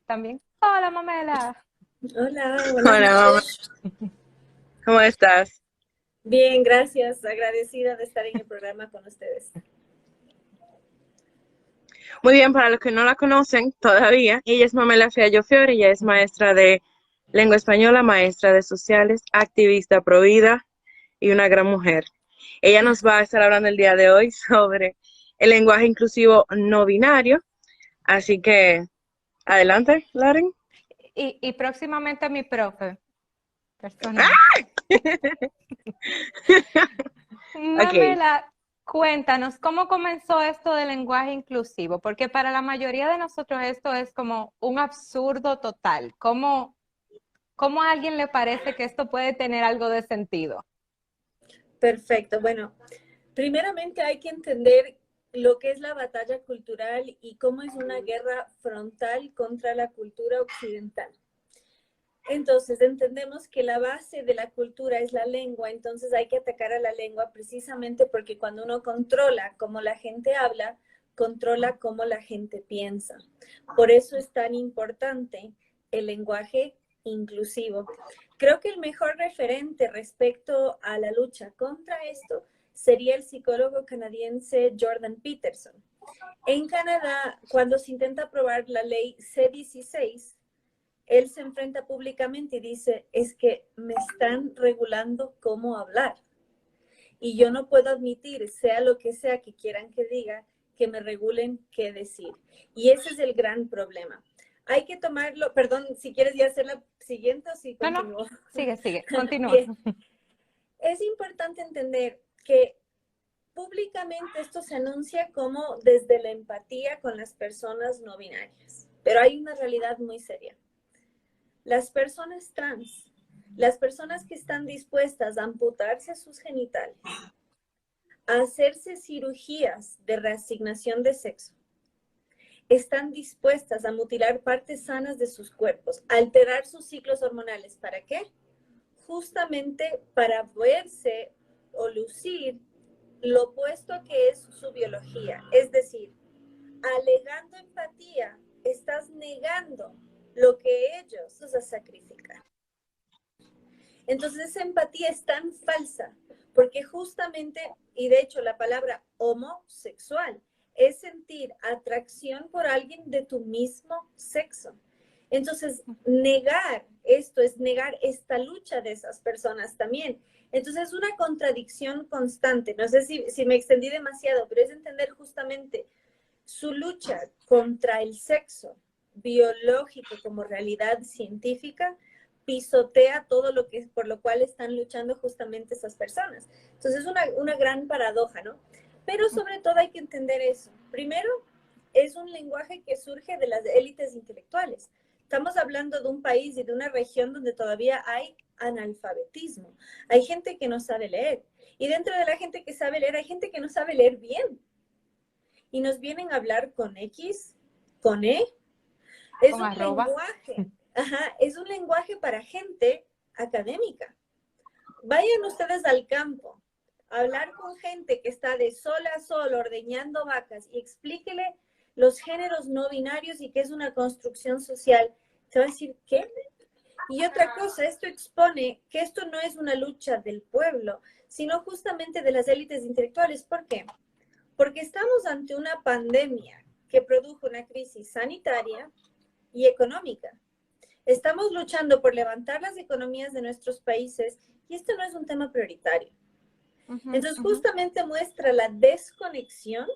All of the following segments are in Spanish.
también. Hola, Mamela. Hola, buenas Hola, mamá. noches. ¿Cómo estás? Bien, gracias. Agradecida de estar en el programa con ustedes. Muy bien, para los que no la conocen todavía, ella es Mamela Fiallo Fiore, ella es maestra de lengua española, maestra de sociales, activista pro vida y una gran mujer. Ella nos va a estar hablando el día de hoy sobre el lenguaje inclusivo no binario, así que adelante, Lauren. Y próximamente mi profe personal. Ok, Mamela, cuéntanos, ¿cómo comenzó esto del lenguaje inclusivo? Porque para la mayoría de nosotros esto es como un absurdo total. ¿Cómo a alguien le parece que esto puede tener algo de sentido? Perfecto. Bueno, primeramente hay que entender lo que es la batalla cultural y cómo es una guerra frontal contra la cultura occidental. Entonces, entendemos que la base de la cultura es la lengua, entonces hay que atacar a la lengua precisamente porque cuando uno controla cómo la gente habla, controla cómo la gente piensa. Por eso es tan importante el lenguaje inclusivo. Creo que el mejor referente respecto a la lucha contra esto sería el psicólogo canadiense Jordan Peterson. En Canadá, cuando se intenta aprobar la ley C-16, él se enfrenta públicamente y dice, es que me están regulando cómo hablar. Y yo no puedo admitir, sea lo que sea que quieran que diga, que me regulen qué decir. Y ese es el gran problema. Hay que tomarlo, perdón, si quieres ya hacer la siguiente o si No, continúo. sigue, continúa. Bien, es importante entender que públicamente esto se anuncia como desde la empatía con las personas no binarias, pero hay una realidad muy seria. Las personas trans, las personas que están dispuestas a amputarse sus genitales, a hacerse cirugías de reasignación de sexo, están dispuestas a mutilar partes sanas de sus cuerpos, a alterar sus ciclos hormonales. ¿Para qué? Justamente para verse o lucir lo opuesto a que es su biología. Es decir, alegando empatía, estás negando lo que ellos van a sacrificar. Entonces esa empatía es tan falsa, porque justamente, y de hecho la palabra homosexual es sentir atracción por alguien de tu mismo sexo. Entonces, negar esto es negar esta lucha de esas personas también. Entonces, es una contradicción constante. No sé si me extendí demasiado, pero es entender justamente su lucha contra el sexo biológico como realidad científica pisotea todo lo que por lo cual están luchando justamente esas personas. Entonces es una gran paradoja, ¿no? Pero sobre todo hay que entender eso. Primero, es un lenguaje que surge de las élites intelectuales. Estamos hablando de un país y de una región donde todavía hay analfabetismo. Hay gente que no sabe leer. Y dentro de la gente que sabe leer, hay gente que no sabe leer bien. Y nos vienen a hablar con X, con E. Es Con un arroba. lenguaje, ajá, es un lenguaje para gente académica. Vayan ustedes al campo a hablar con gente que está de sol a sol ordeñando vacas y explíquele los géneros no binarios y qué es una construcción social. Se va a decir, ¿qué? Y otra cosa, esto expone que esto no es una lucha del pueblo, sino justamente de las élites intelectuales. ¿Por qué? Porque estamos ante una pandemia que produjo una crisis sanitaria y económica. Estamos luchando por levantar las economías de nuestros países y esto no es un tema prioritario. Entonces, justamente muestra la desconexión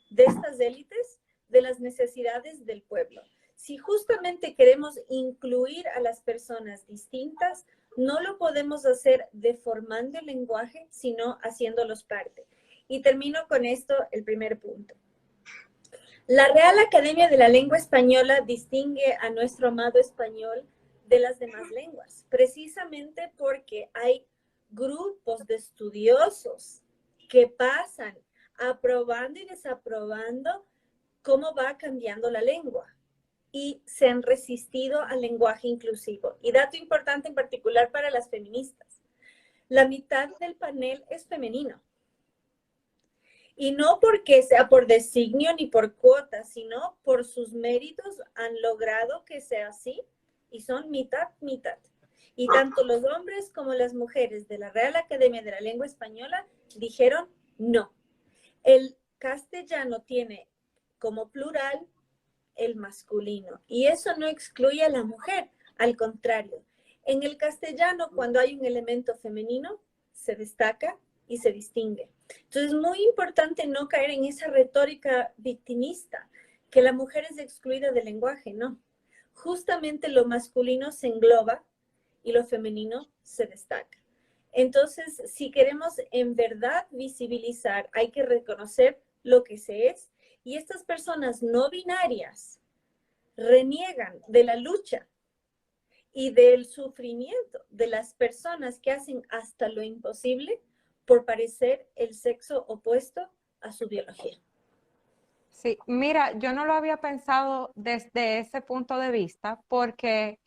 de estas élites de las necesidades del pueblo. Si justamente queremos incluir a las personas distintas, no lo podemos hacer deformando el lenguaje, sino haciéndolos parte. Y termino con esto, el primer punto. La Real Academia de la Lengua Española distingue a nuestro amado español de las demás lenguas, precisamente porque hay grupos de estudiosos que pasan aprobando y desaprobando cómo va cambiando la lengua y se han resistido al lenguaje inclusivo. Y dato importante en particular para las feministas, la mitad del panel es femenino. Y no porque sea por designio ni por cuota, sino por sus méritos han logrado que sea así y son mitad, mitad. Y tanto los hombres como las mujeres de la Real Academia de la Lengua Española dijeron no. El castellano tiene como plural el masculino y eso no excluye a la mujer, al contrario. En el castellano, cuando hay un elemento femenino, se destaca y se distingue. Entonces, es muy importante no caer en esa retórica victimista, que la mujer es excluida del lenguaje, no. Justamente lo masculino se engloba y lo femenino se destaca. Entonces, si queremos en verdad visibilizar, hay que reconocer lo que se es. Y estas personas no binarias reniegan de la lucha y del sufrimiento de las personas que hacen hasta lo imposible por parecer el sexo opuesto a su biología. Sí, mira, yo no lo había pensado desde ese punto de vista porque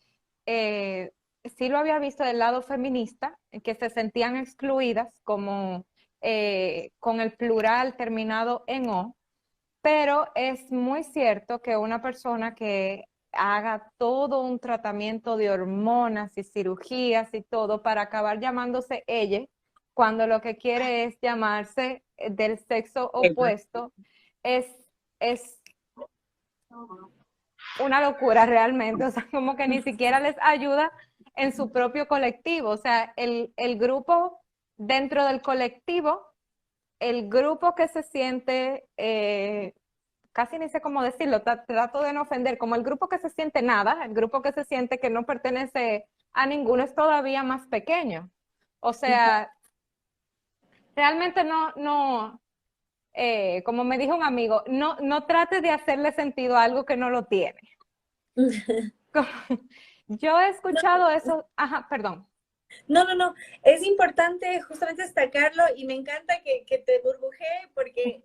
sí lo había visto del lado feminista, que se sentían excluidas como con el plural terminado en O, pero es muy cierto que una persona que haga todo un tratamiento de hormonas y cirugías y todo para acabar llamándose ella, cuando lo que quiere es llamarse del sexo opuesto, es una locura realmente, o sea, como que ni siquiera les ayuda en su propio colectivo, o sea, el grupo dentro del colectivo, el grupo que se siente, casi ni sé cómo decirlo, trato de no ofender, como el grupo que se siente nada, el grupo que se siente que no pertenece a ninguno es todavía más pequeño, o sea, realmente no, como me dijo un amigo, no trate de hacerle sentido a algo que no lo tiene. Yo he escuchado eso, ajá, perdón. No, es importante justamente destacarlo y me encanta que te burbujee porque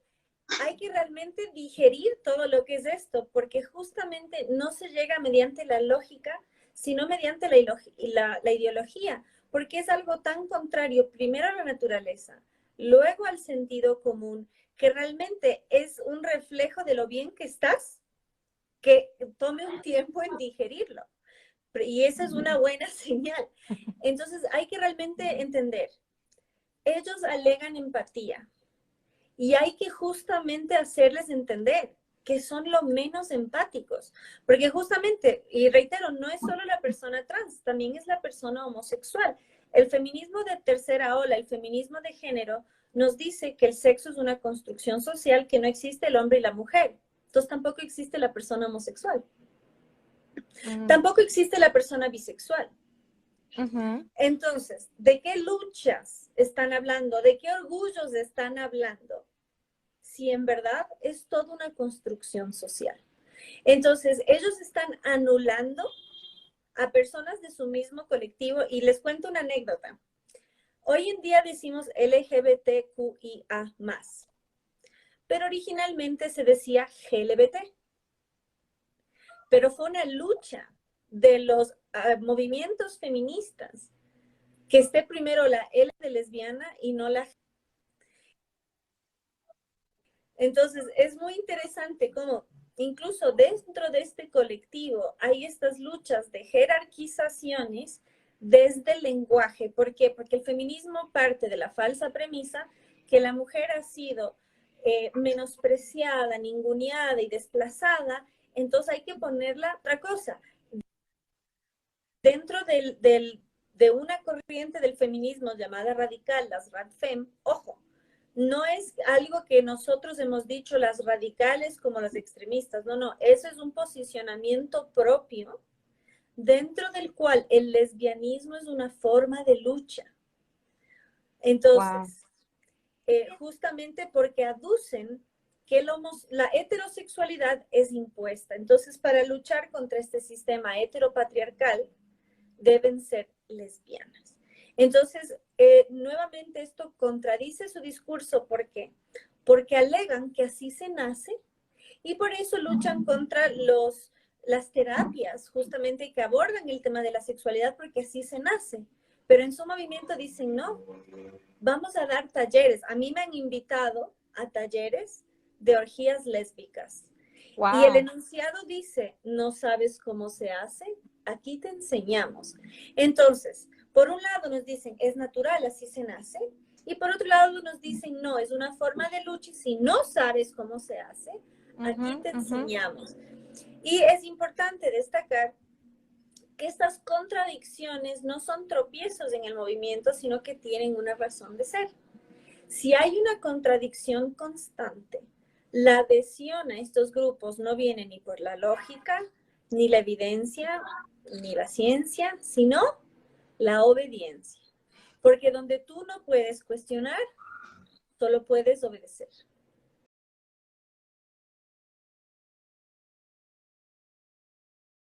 hay que realmente digerir todo lo que es esto, porque justamente no se llega mediante la lógica, sino mediante la ideología, porque es algo tan contrario, primero a la naturaleza, luego al sentido común, que realmente es un reflejo de lo bien que estás, que tome un tiempo en digerirlo. Y esa es una buena señal. Entonces hay que realmente entender, ellos alegan empatía, y hay que justamente hacerles entender que son lo menos empáticos, porque justamente, y reitero, no es solo la persona trans, también es la persona homosexual. El feminismo de tercera ola, el feminismo de género, nos dice que el sexo es una construcción social, que no existe el hombre y la mujer. Entonces tampoco existe la persona homosexual. Tampoco existe la persona bisexual. Entonces, ¿de qué luchas están hablando? ¿De qué orgullos están hablando? Si en verdad es toda una construcción social. Entonces, ellos están anulando a personas de su mismo colectivo y les cuento una anécdota. Hoy en día decimos LGBTQIA+, pero originalmente se decía GLBT. Pero fue una lucha de los movimientos feministas que esté primero la L de lesbiana y no la G. Entonces, es muy interesante cómo incluso dentro de este colectivo hay estas luchas de jerarquizaciones desde el lenguaje. ¿Por qué? Porque el feminismo parte de la falsa premisa que la mujer ha sido menospreciada, ninguneada y desplazada, entonces hay que ponerla otra cosa. Dentro de una corriente del feminismo llamada radical, las RADFEM, ojo, no es algo que nosotros hemos dicho las radicales como las extremistas, no, eso es un posicionamiento propio dentro del cual el lesbianismo es una forma de lucha. Entonces, justamente porque aducen que la heterosexualidad es impuesta. Entonces, para luchar contra este sistema heteropatriarcal, deben ser lesbianas. Entonces, nuevamente esto contradice su discurso. ¿Por qué? Porque alegan que así se nace y por eso luchan contra las terapias justamente que abordan el tema de la sexualidad porque así se nace. Pero en su movimiento dicen, no, vamos a dar talleres. A mí me han invitado a talleres de orgías lésbicas. Wow. Y el enunciado dice, ¿no sabes cómo se hace? Aquí te enseñamos. Entonces, por un lado nos dicen, es natural, así se nace. Y por otro lado nos dicen, no, es una forma de lucha y si no sabes cómo se hace, aquí te enseñamos. Y es importante destacar que estas contradicciones no son tropiezos en el movimiento, sino que tienen una razón de ser. Si hay una contradicción constante, la adhesión a estos grupos no viene ni por la lógica, ni la evidencia, ni la ciencia, sino la obediencia. Porque donde tú no puedes cuestionar, solo puedes obedecer.